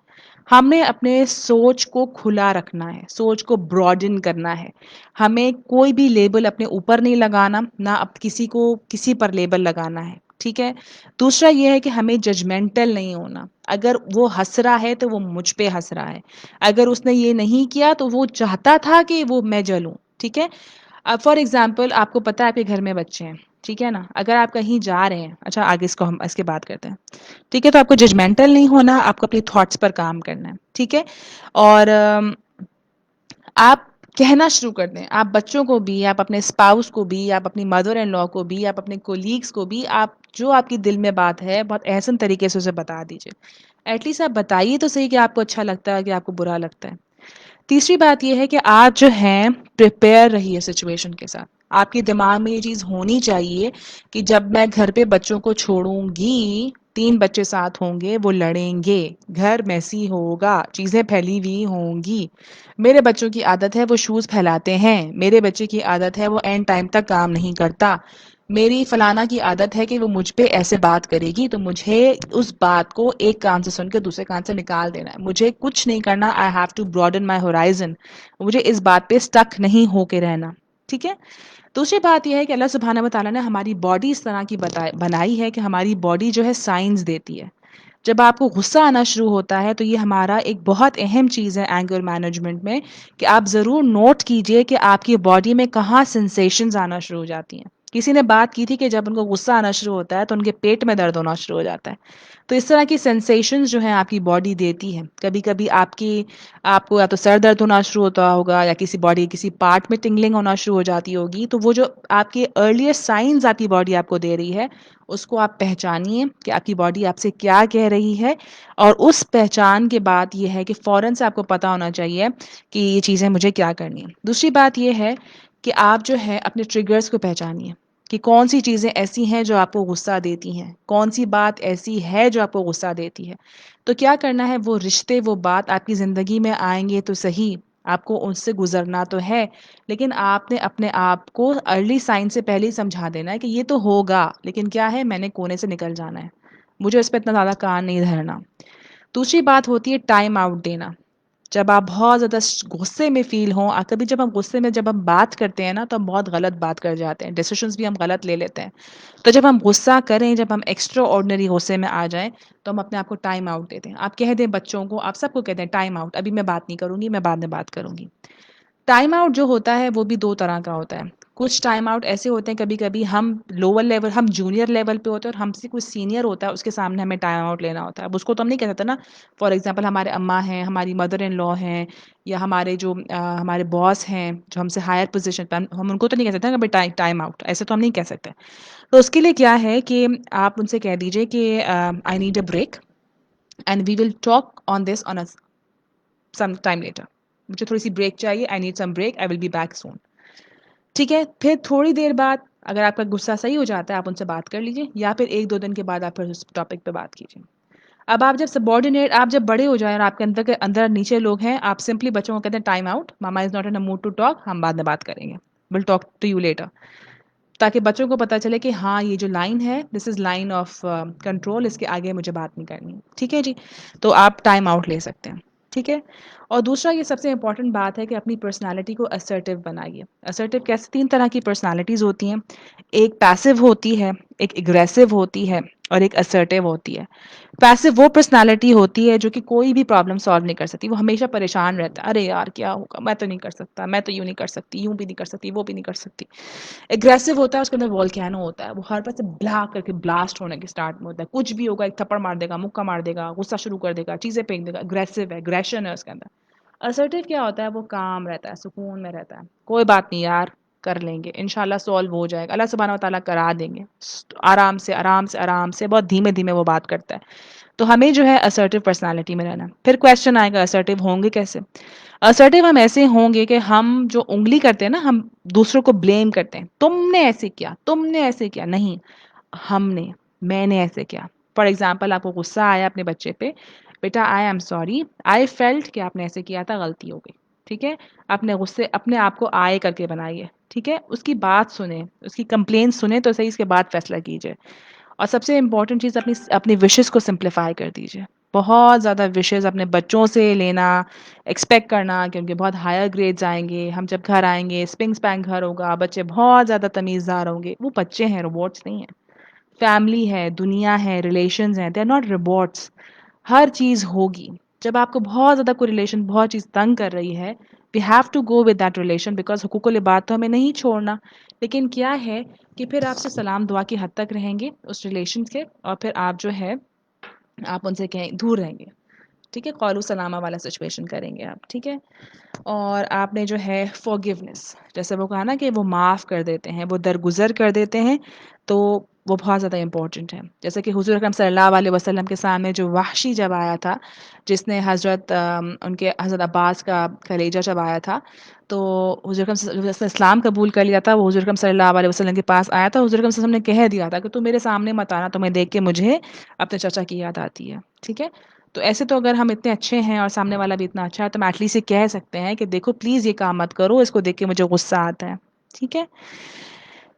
ہمیں اپنے سوچ کو کھلا رکھنا ہے، سوچ کو براڈن کرنا ہے۔ ہمیں کوئی بھی لیبل اپنے اوپر نہیں لگانا، نہ اب کسی کو کسی پر لیبل لگانا ہے، ٹھیک ہے۔ دوسرا یہ ہے کہ ہمیں ججمنٹل نہیں ہونا، اگر وہ ہنس رہا ہے تو وہ مجھ پہ ہنس رہا ہے، اگر اس نے یہ نہیں کیا تو وہ چاہتا تھا کہ وہ میں جلوں، ٹھیک ہے۔ اب فار ایگزامپل آپ کو پتہ ہے آپ کے گھر میں بچے ہیں، ٹھیک ہے نا، اگر آپ کہیں جا رہے ہیں، اچھا آگے ہم اس کے بات کرتے ہیں، ٹھیک ہے، تو آپ کو ججمنٹل نہیں ہونا، آپ کو اپنی تھاٹس پر کام کرنا ہے، ٹھیک ہے۔ اور آپ کہنا شروع کر دیں، آپ بچوں کو بھی، آپ اپنے اسپاؤس کو بھی، آپ اپنی مدر ان لا کو بھی، آپ اپنے کولیگس کو بھی، آپ جو آپ کی دل میں بات ہے بہت احسن طریقے سے اسے بتا دیجیے، ایٹ لیسٹ آپ بتائیے تو صحیح کہ آپ کو اچھا لگتا ہے کہ آپ کو برا لگتا ہے۔ تیسری بات یہ ہے کہ آپ جو ہیں پریپیئر رہیے سچویشن کے ساتھ، آپ کے دماغ میں یہ چیز ہونی چاہیے کہ جب میں گھر پہ بچوں کو چھوڑوں گی، 3 بچے ساتھ ہوں گے، وہ لڑیں گے، گھر میسی ہوگا، چیزیں پھیلی ہوئی ہوں گی، میرے بچوں کی عادت ہے وہ شوز پھیلاتے ہیں، میرے بچے کی عادت ہے وہ اینڈ ٹائم تک کام نہیں کرتا، میری فلانا کی عادت ہے کہ وہ مجھ پہ ایسے بات کرے گی، تو مجھے اس بات کو ایک کان سے سن کے دوسرے کان سے نکال دینا ہے، مجھے کچھ نہیں کرنا، I have to broaden my horizon, مجھے اس بات پہ اسٹک نہیں ہو کے رہنا، ٹھیک ہے۔ دوسری بات یہ ہے کہ اللہ سبحانہ و تعالیٰ نے ہماری باڈی اس طرح کی بنائی ہے کہ ہماری باڈی جو ہے سائنس دیتی ہے۔ جب آپ کو غصہ آنا شروع ہوتا ہے تو یہ ہمارا ایک بہت اہم چیز ہے اینگر مینجمنٹ میں، کہ آپ ضرور نوٹ کیجئے کہ آپ کی باڈی میں کہاں سینسیشنز آنا شروع ہو جاتی ہیں۔ کسی نے بات کی تھی کہ جب ان کو غصہ آنا شروع ہوتا ہے تو ان کے پیٹ میں درد ہونا شروع ہو جاتا ہے، تو اس طرح کی سینسیشنز جو ہیں آپ کی باڈی دیتی ہے۔ کبھی کبھی آپ کو یا تو سر درد ہونا شروع ہوتا ہوگا، یا کسی باڈی کسی پارٹ میں ٹنگلنگ ہونا شروع ہو جاتی ہوگی، تو وہ جو آپ کے ارلیسٹ سائنز آپ کی باڈی آپ کو دے رہی ہے، اس کو آپ پہچانیے کہ آپ کی باڈی آپ سے کیا کہہ رہی ہے، اور اس پہچان کے بعد یہ ہے کہ فوراً سے آپ کو پتہ ہونا چاہیے کہ یہ چیزیں مجھے کیا کرنی ہے۔ دوسری بات یہ ہے کہ آپ جو ہے اپنے ٹریگرز کو پہچانیے کہ کون سی چیزیں ایسی ہیں جو آپ کو غصہ دیتی ہیں، کون سی بات ایسی ہے جو آپ کو غصہ دیتی ہے، تو کیا کرنا ہے، وہ رشتے، وہ بات آپ کی زندگی میں آئیں گے تو صحیح، آپ کو ان سے گزرنا تو ہے، لیکن آپ نے اپنے آپ کو ارلی سائن سے پہلے ہی سمجھا دینا ہے کہ یہ تو ہوگا، لیکن کیا ہے، میں نے کونے سے نکل جانا ہے، مجھے اس پہ اتنا زیادہ کان نہیں دھرنا۔ دوسری بات ہوتی ہے ٹائم آؤٹ دینا۔ جب آپ بہت زیادہ غصے میں فیل ہوں، کبھی جب ہم غصے میں جب ہم بات کرتے ہیں نا تو ہم بہت غلط بات کر جاتے ہیں، ڈیسیشنز بھی ہم غلط لے لیتے ہیں، تو جب ہم غصہ کریں، جب ہم ایکسٹرا آرڈنری غصے میں آ جائیں تو ہم اپنے آپ کو ٹائم آؤٹ دیتے ہیں۔ آپ کہہ دیں بچوں کو، آپ سب کو کہتے ہیں ٹائم آؤٹ، ابھی میں بات نہیں کروں گی، میں بعد میں بات کروں گی۔ ٹائم آؤٹ جو ہوتا ہے وہ بھی 2 طرح کا ہوتا ہے۔ کچھ ٹائم آؤٹ ایسے ہوتے ہیں کبھی کبھی ہم لوور لیول، ہم جونیئر لیول پہ ہوتے ہیں اور ہم سے کوئی سینئر ہوتا ہے، اس کے سامنے ہمیں ٹائم آؤٹ لینا ہوتا ہے. اب اس کو تو ہم نہیں کہہ سکتے نا. فار ایگزامپل ہمارے اماں ہیں، ہماری مدر ان لا ہیں، یا ہمارے جو ہمارے باس ہیں جو ہم سے ہائر پوزیشن پہ، ہم ان کو تو نہیں کہہ سکتے کہ بھائی ٹائم آؤٹ، ایسے تو ہم نہیں کہہ سکتے. تو اس کے لیے کیا ہے کہ آپ ان سے کہہ دیجئے کہ I need a break and we will talk on this on some time later. مجھے تھوڑی سی بریک چاہیے، I need some break, I will be back soon. ٹھیک ہے. پھر تھوڑی دیر بعد اگر آپ کا غصہ صحیح ہو جاتا ہے آپ ان سے بات کر لیجیے، یا پھر 1-2 دن کے بعد آپ پھر اس ٹاپک پہ بات کیجیے. اب آپ جب سبارڈینیٹ، آپ جب بڑے ہو جائیں اور آپ کے اندر نیچے لوگ ہیں، آپ سمپلی بچوں کو کہتے ہیں time out, mama is not in mood to talk, ہم بعد میں بات کریں گے، will talk to you later. تاکہ بچوں کو پتہ چلے کہ ہاں یہ جو لائن ہے دس از لائن آف کنٹرول، اس کے آگے مجھے بات نہیں کرنی. ٹھیک ہے جی. تو آپ ٹائم آؤٹ لے سکتے ہیں. ٹھیک ہے. اور دوسرا یہ سب سے امپورٹنٹ بات ہے کہ اپنی پرسنالٹی کو اسرٹیو بنائیے. اسرٹیو کیسے؟ 3 طرح کی پرسنالٹیز ہوتی ہیں. ایک پیسو ہوتی ہے، ایک اگریسو ہوتی ہے، اور ایک اسرٹیو ہوتی ہے. پیسو وہ پرسنالٹی ہوتی ہے جو کہ کوئی بھی پرابلم سالو نہیں کر سکتی، وہ ہمیشہ پریشان رہتا ہے، ارے یار کیا ہوگا، میں تو نہیں کر سکتا، میں تو یوں نہیں کر سکتی، یوں بھی نہیں کر سکتی، وہ بھی نہیں کر سکتی. اگریسو ہوتا ہے، اس کے اندر والکینو ہوتا ہے، وہ ہر پاس سے بلا کر کے بلاسٹ ہونے کے اسٹارٹ میں ہوتا ہے. کچھ بھی ہوگا ایک تھپڑ مار دے گا، مکہ مار دے گا، غصہ شروع کر دے گا، چیزیں پھینک دے گا. اگریسو ہے، اگریشن ہے اس کے اندر. اسرٹیو کیا ہوتا ہے؟ وہ کام رہتا ہے، سکون میں رہتا ہے، کوئی بات نہیں یار، کر لیں گے انشاءاللہ، سولو ہو جائے گا، اللہ سبحانہ و تعالیٰ کرا دیں گے. آرام سے آرام سے آرام سے، بہت دھیمے دھیمے وہ بات کرتا ہے. تو ہمیں جو ہے اسرٹیو پرسنالٹی میں رہنا. پھر کویشچن آئے گا اسرٹیو ہوں گے کیسے؟ اسرٹیو ہم ایسے ہوں گے کہ ہم جو انگلی کرتے ہیں نا، ہم دوسروں کو بلیم کرتے ہیں، تم نے ایسے کیا، تم نے ایسے کیا. نہیں، ہم نے، میں نے ایسے کیا. فار ایگزامپل آپ کو غصہ آیا اپنے بچے پہ، بیٹا I am sorry, I felt کہ آپ نے ایسے کیا تھا، غلطی ہو گئی. ٹھیک ہے. اپنے غصے اپنے آپ کو آئے کر کے بنائیے. ٹھیک ہے. اس کی بات سنیں، اس کی کمپلین سنیں تو صحیح، اس کے بعد فیصلہ کیجیے. اور سب سے امپورٹنٹ چیز، اپنی وشز کو سمپلیفائی کر دیجیے. بہت زیادہ وشز اپنے بچوں سے لینا، ایکسپیکٹ کرنا کہ ان کے بہت ہائر گریڈز آئیں گے، ہم جب گھر آئیں گے اسپنگ اسپینگ گھر ہوگا، بچے بہت زیادہ تمیزدار ہوں گے. وہ بچے ہیں، روبوٹس نہیں ہیں. فیملی ہے، دنیا ہے، ریلیشنز ہیں، دے آر ناٹ روبوٹس. ہر چیز ہوگی. جب آپ کو بہت زیادہ کوئی ریلیشن بہت چیز تنگ کر رہی ہے، we have to go with that relation, because حقوق العباد تو ہمیں نہیں چھوڑنا. لیکن کیا ہے کہ پھر آپ سے سلام دعا کی حد تک رہیں گے اس ریلیشن کے، اور پھر آپ جو ہے آپ ان سے کہیں دور رہیں گے. ٹھیک ہے. قولو سلامہ والا سچویشن کریں گے آپ. ٹھیک ہے. اور آپ نے جو ہے فورگیونیس، جیسے وہ کہا نا کہ وہ معاف کر دیتے ہیں، وہ درگزر کر دیتے ہیں، تو وہ بہت زیادہ امپورٹنٹ ہے. جیسے کہ حضور اکرم صلی اللہ علیہ وسلم کے سامنے جو وحشی جب آیا تھا، جس نے ان کے حضرت عباس کا کلیجہ چبایا تھا، تو حضور اکرم جس نے اسلام قبول کر لیا تھا، وہ حضور اکرم صلی اللہ علیہ وسلم کے پاس آیا تھا. حضور اکرم صلی اللہ علیہ وسلم نے کہہ دیا تھا کہ تو میرے سامنے مت آنا، تمہیں دیکھ کے مجھے اپنے چچا کی یاد آتی ہے. ٹھیک ہے. تو ایسے تو اگر ہم اتنے اچھے ہیں اور سامنے والا بھی اتنا اچھا ہے، تو ہم ایٹ لیسٹ یہ کہہ سکتے ہیں کہ دیکھو پلیز یہ کام مت کرو، اس کو دیکھ کے مجھے غصہ آتا ہے. ٹھیک ہے.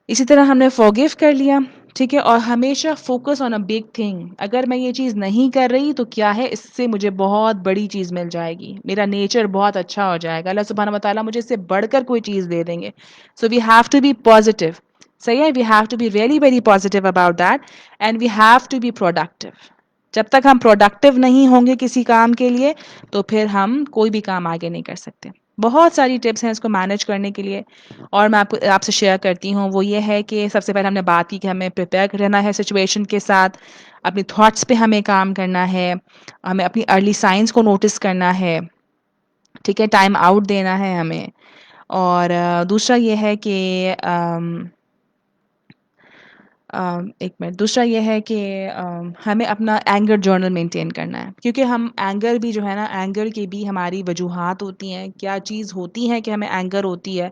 اسی طرح ہم نے فورگیو کر لیا. ٹھیک ہے. اور ہمیشہ focus on a big thing. اگر میں یہ چیز نہیں کر رہی تو کیا ہے، اس سے مجھے بہت بڑی چیز مل جائے گی، میرا نیچر بہت اچھا ہو جائے گا، اللہ سبحانہ و تعالیٰ مجھے اس سے بڑھ کر کوئی چیز دے دیں گے. So we have to be positive. صحیح ہے. We have to be really very positive about that, and we have to be productive. جب تک ہم پروڈکٹیو نہیں ہوں گے کسی کام کے لیے، تو پھر ہم کوئی بھی کام آگے نہیں کر سکتے. بہت ساری ٹپس ہیں اس کو مینیج کرنے کے لیے، اور میں آپ سے شیئر کرتی ہوں. وہ یہ ہے کہ سب سے پہلے ہم نے بات کی کہ ہمیں پریپیئر رہنا ہے سچویشن کے ساتھ، اپنی تھاٹس پہ ہمیں کام کرنا ہے، ہمیں اپنی ارلی سائنس کو نوٹس کرنا ہے. ٹھیک ہے. ٹائم آؤٹ دینا ہے ہمیں. اور دوسرا یہ ہے کہ ایک منٹ، دوسرا یہ ہے کہ ہمیں اپنا اینگر جرنل مینٹین کرنا ہے، کیونکہ ہم اینگر بھی جو ہے نا، اینگر کی بھی ہماری وجوہات ہوتی ہیں، کیا چیز ہوتی ہے کہ ہمیں اینگر ہوتی ہے.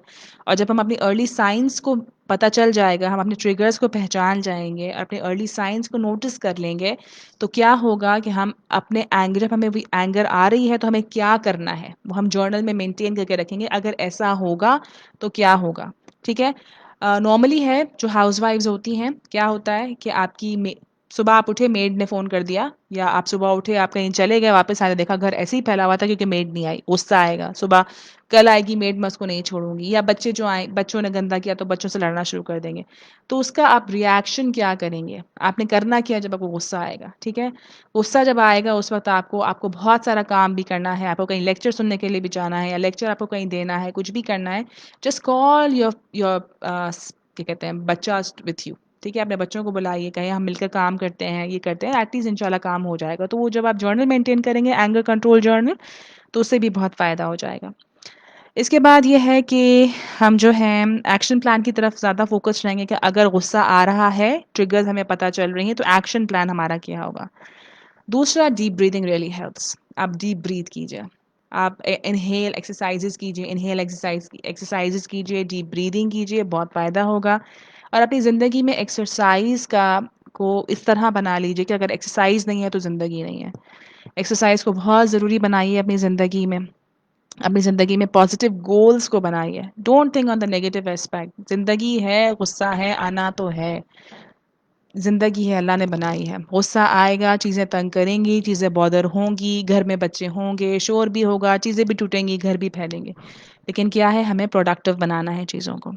اور جب ہم اپنی ارلی سائنس کو پتہ چل جائے گا، ہم اپنے ٹریگرز کو پہچان جائیں گے، اپنے ارلی سائنس کو نوٹس کر لیں گے، تو کیا ہوگا کہ ہم اپنے اینگر، جب ہمیں بھی اینگر آ رہی ہے تو ہمیں کیا کرنا ہے وہ ہم جرنل میں مینٹین کر کے رکھیں گے. اگر ایسا ہوگا تو کیا ہوگا. ٹھیک ہے. نارملی ہے جو ہاؤس وائفز ہوتی ہیں، کیا ہوتا ہے کہ آپ کی صبح آپ اٹھے میڈ نے فون کر دیا، یا آپ صبح اٹھے آپ کہیں چلے گئے واپس آئے دیکھا گھر ایسے ہی پھیلا ہوا تھا کیونکہ میڈ نہیں آئی، غصہ آئے گا صبح، کل آئے گی میڈ میں اس کو نہیں چھوڑوں گی، یا بچے جو آئیں بچوں نے گندا کیا تو بچوں سے لڑنا شروع کر دیں گے. تو اس کا آپ ریئیکشن کیا کریں گے، آپ نے کرنا کیا جب آپ کو غصہ آئے گا. ٹھیک ہے، غصہ جب آئے گا اس وقت آپ کو بہت سارا کام بھی کرنا ہے، آپ کو کہیں لیکچر سننے کے لیے بھی جانا ہے، یا لیکچر آپ کو کہیں دینا ہے، کچھ بھی کرنا ہے. جسٹ کال یور کیا کہتے ہیں بچہ وتھ یو. ٹھیک ہے، اپنے بچوں کو بلائیے، کہیں ہم مل کر کام کرتے ہیں، یہ کرتے ہیں، ایٹ لیسٹ ان شاء اللہ کام ہو جائے گا. تو وہ جب آپ جرنل مینٹین کریں گے، اینگر کنٹرول جرنل، تو اس سے بھی بہت فائدہ ہو جائے گا. اس کے بعد یہ ہے کہ ہم جو ہیں ایکشن پلان کی طرف زیادہ فوکس رہیں گے کہ اگر غصہ آ رہا ہے، ٹریگرز ہمیں پتہ چل رہی ہیں، تو ایکشن پلان ہمارا کیا ہوگا. دوسرا، ڈیپ بریدنگ ریئلی ہیلپس. آپ ڈیپ بریتھ کیجیے، آپ انہیل ایکسرسائزز کیجیے، ایکسرسائزز کیجیے، ڈیپ بریدنگ کیجیے، بہت فائدہ ہوگا. اور اپنی زندگی میں ایکسرسائز کو اس طرح بنا لیجیے کہ اگر ایکسرسائز نہیں ہے تو زندگی نہیں ہے. ایکسرسائز کو بہت ضروری بنائیے اپنی زندگی میں. اپنی زندگی میں پازیٹیو گولز کو بنائیے. Don't think on the negative aspect. زندگی ہے، غصہ ہے، آنا تو ہے. زندگی ہے، اللہ نے بنائی ہے. غصہ آئے گا، چیزیں تنگ کریں گی، چیزیں بادر ہوں گی، گھر میں بچے ہوں گے، شور بھی ہوگا، چیزیں بھی ٹوٹیں گی، گھر بھی پھیلیں گے. لیکن کیا ہے، ہمیں پروڈکٹیو بنانا ہے چیزوں کو.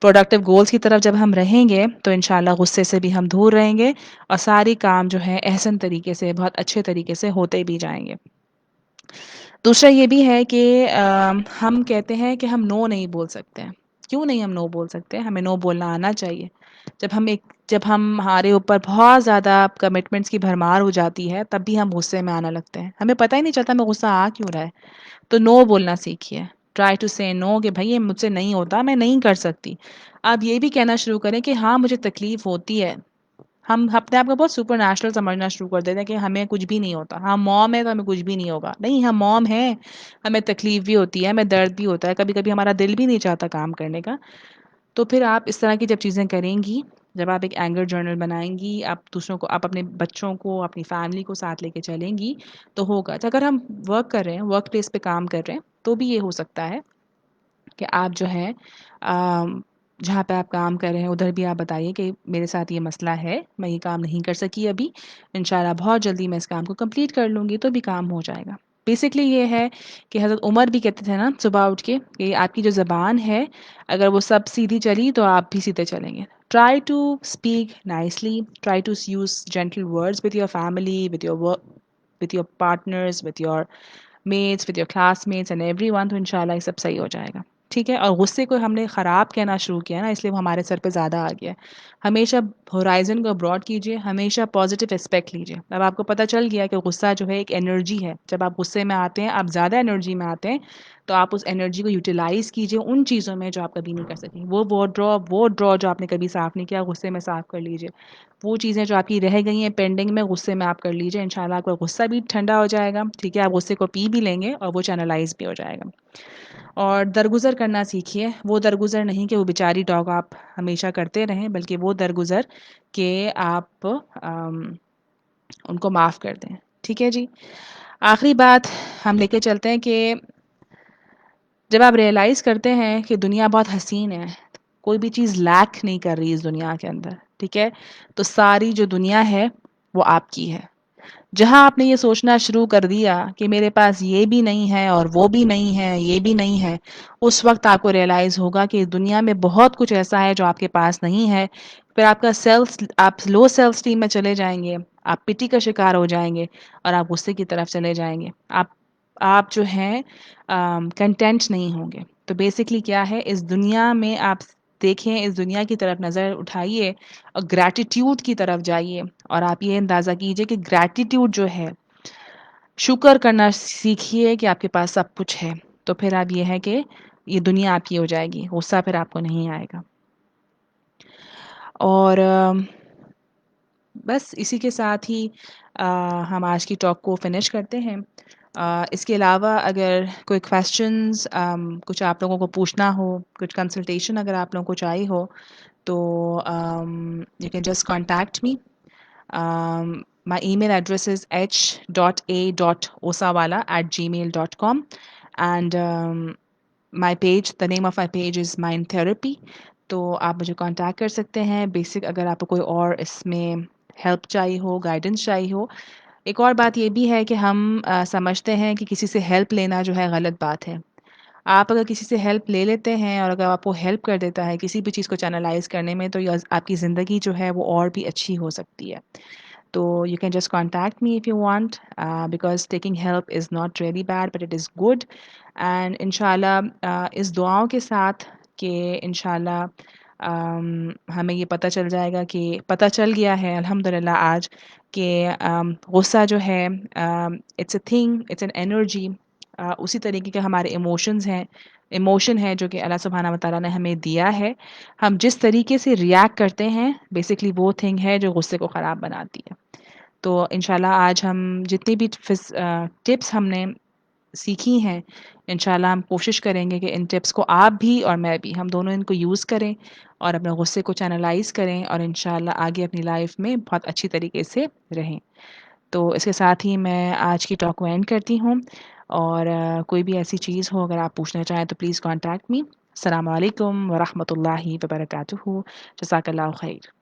پروڈکٹیو گولز کی طرف جب ہم رہیں گے تو انشاءاللہ غصے سے بھی ہم دور رہیں گے، اور ساری کام جو ہے احسن طریقے سے، بہت اچھے طریقے سے ہوتے بھی جائیں گے. دوسرا یہ بھی ہے کہ ہم کہتے ہیں کہ ہم نو نہیں بول سکتے ہیں. کیوں نہیں ہم نو بول سکتے؟ ہمیں نو بولنا آنا چاہیے. جب ہمارے اوپر بہت زیادہ کمٹمنٹس کی بھرمار ہو جاتی ہے، تب بھی ہم غصے میں آنے لگتے ہیں، ہمیں پتہ ہی نہیں چلتا ہمیں غصہ آ کیوں رہا ہے. تو نو بولنا سیکھیے. ٹرائی ٹو سے نو، کہ بھائی یہ مجھ سے نہیں ہوتا، میں نہیں کر سکتی. آپ یہ بھی کہنا شروع کریں کہ ہاں مجھے تکلیف ہوتی ہے. ہم اپنے آپ کو بہت سپر نیچرل سمجھنا شروع کر دیتے ہیں کہ ہمیں کچھ بھی نہیں ہوتا. ہم موم ہے تو ہمیں کچھ بھی نہیں ہوگا. نہیں، ہم موم ہیں، ہمیں تکلیف بھی ہوتی ہے، ہمیں درد بھی ہوتا ہے، کبھی کبھی ہمارا دل بھی نہیں چاہتا کام کرنے کا. تو پھر آپ اس طرح کی جب چیزیں کریں گی، جب آپ ایک اینگر جرنل بنائیں گی، آپ دوسروں کو، آپ اپنے بچوں کو، اپنی فیملی کو ساتھ لے کے چلیں گی، تو ہوگا. اگر ہم ورک کر رہے ہیں، ورک پلیس پہ کام کر رہے ہیں، تو بھی یہ ہو سکتا ہے کہ آپ جو ہے جہاں پہ آپ کام کر رہے ہیں ادھر بھی آپ بتائیے کہ میرے ساتھ یہ مسئلہ ہے، میں یہ کام نہیں کر سکی ابھی، انشاءاللہ بہت جلدی میں اس کام کو کمپلیٹ کر لوں گی، تو بھی کام ہو جائے گا. بیسکلی یہ ہے کہ حضرت عمر بھی کہتے تھے نا صبح اٹھ کے کہ آپ کی جو زبان ہے اگر وہ سب سیدھی چلی تو آپ بھی سیدھے چلیں گے. Try to speak nicely, try to use gentle words with your family, with your work, with your partners, with your mates, with your class mates and everyone. تو انشاءاللہ یہ سب صحیح ہو جائے گا. ٹھیک ہے. اور غصے کو ہم نے خراب کہنا شروع کیا نا، اس لیے وہ ہمارے سر پہ زیادہ آ گیا. ہمیشہ ہورائزن کو براڈ کیجیے، ہمیشہ پازیٹیو اسپیکٹ لیجیے. اب آپ کو پتہ چل گیا کہ غصہ جو ہے ایک انرجی ہے. جب آپ غصے میں آتے ہیں، آپ زیادہ انرجی میں آتے ہیں، تو آپ اس انرجی کو یوٹیلائز کیجیے ان چیزوں میں جو آپ کبھی نہیں کر سکیں. وہ ڈرا جو آپ نے کبھی صاف نہیں کیا، غصے میں صاف کر لیجیے. وہ چیزیں جو آپ کی رہ گئی ہیں پینڈنگ میں، غصے میں آپ کر لیجیے. انشاءاللہ آپ کا غصہ بھی ٹھنڈا ہو جائے گا. ٹھیک ہے، آپ غصے کو پی بھی لیں گے اور وہ چینلائز بھی ہو جائے گا. اور درگزر کرنا سیکھیے. وہ درگزر نہیں کہ وہ بیچاری ڈاگ آپ ہمیشہ کرتے رہیں، بلکہ وہ درگزر کہ آپ ان کو معاف کر دیں. ٹھیک ہے جی. آخری بات ہم لے کے چلتے ہیں کہ جب آپ ریئلائز کرتے ہیں کہ دنیا بہت حسین ہے، کوئی بھی چیز لیک نہیں کر رہی اس دنیا کے اندر، ٹھیک ہے، تو ساری جو دنیا ہے وہ آپ کی ہے. جہاں آپ نے یہ سوچنا شروع کر دیا کہ میرے پاس یہ بھی نہیں ہے اور وہ بھی نہیں ہے، یہ بھی نہیں ہے، اس وقت آپ کو ریئلائز ہوگا کہ دنیا میں بہت کچھ ایسا ہے جو آپ کے پاس نہیں ہے. پھر آپ لو سیلف اسٹیم میں چلے جائیں گے، آپ پٹی کا شکار ہو جائیں گے، اور آپ غصے کی طرف چلے جائیں گے. آپ جو ہیں کنٹینٹ نہیں ہوں گے. تو بیسکلی کیا ہے، اس دنیا میں آپ دیکھیں، اس دنیا کی طرف نظر اٹھائیے اور گریٹیٹیوڈ کی طرف جائیے. اور آپ یہ اندازہ کیجئے کہ گریٹیٹیوڈ جو ہے، شکر کرنا سیکھیے کہ آپ کے پاس سب کچھ ہے. تو پھر آپ یہ ہے کہ یہ دنیا آپ کی ہو جائے گی، غصہ پھر آپ کو نہیں آئے گا. اور بس اسی کے ساتھ ہی ہم آج کی ٹاک کو فنش کرتے ہیں. اس کے علاوہ اگر کوئی کویسچنز کچھ آپ لوگوں کو پوچھنا ہو، کچھ کنسلٹیشن اگر آپ لوگوں کو چاہیے ہو، تو you can just contact me. My email address is h.a.osawala@gmail.com, and my page, the name of my page is Mind Therapy. تو آپ مجھے کانٹیکٹ کر سکتے ہیں. بیسک اگر آپ کو کوئی اور اس میں ہیلپ چاہیے ہو، گائیڈنس چاہیے ہو۔ ایک اور بات یہ بھی ہے کہ ہم سمجھتے ہیں کہ کسی سے ہیلپ لینا جو ہے غلط بات ہے۔ آپ اگر کسی سے ہیلپ لے لیتے ہیں اور اگر آپ کو ہیلپ کر دیتا ہے کسی بھی چیز کو چینلائز کرنے میں، تو یہ آپ کی زندگی جو ہے وہ اور بھی اچھی ہو سکتی ہے۔ تو you can just contact me if you want, because taking help is not really bad but it is good, and ان شاء اللہ اس دعاؤں کے ساتھ کہ ان شاء اللہ ہمیں یہ پتہ چل جائے گا کہ پتہ چل گیا ہے الحمد للہ آج کہ غصہ جو ہے it's a thing, it's an energy, اسی طریقے کے ہمارے ایموشن ہے جو کہ اللہ سبحانہ و تعالیٰ نے ہمیں دیا ہے۔ ہم جس طریقے سے ریئیکٹ کرتے ہیں بیسکلی وہ تھنگ ہے جو غصے کو خراب بناتی ہے۔ تو انشاءاللہ آج ہم جتنی بھی ٹپس ہم نے سیکھی ہیں، انشاءاللہ ہم کوشش کریں گے کہ ان ٹپس کو آپ بھی اور میں بھی، ہم دونوں ان کو یوز کریں اور اپنے غصے کو چینلائز کریں، اور انشاءاللہ آگے اپنی لائف میں بہت اچھی طریقے سے رہیں۔ تو اس کے ساتھ ہی میں آج کی ٹاک کو اینڈ کرتی ہوں، اور کوئی بھی ایسی چیز ہو اگر آپ پوچھنا چاہیں تو پلیز کانٹیکٹ می۔ السلام علیکم ورحمۃ اللہ وبرکاتہ۔ جزاک اللہ خیر۔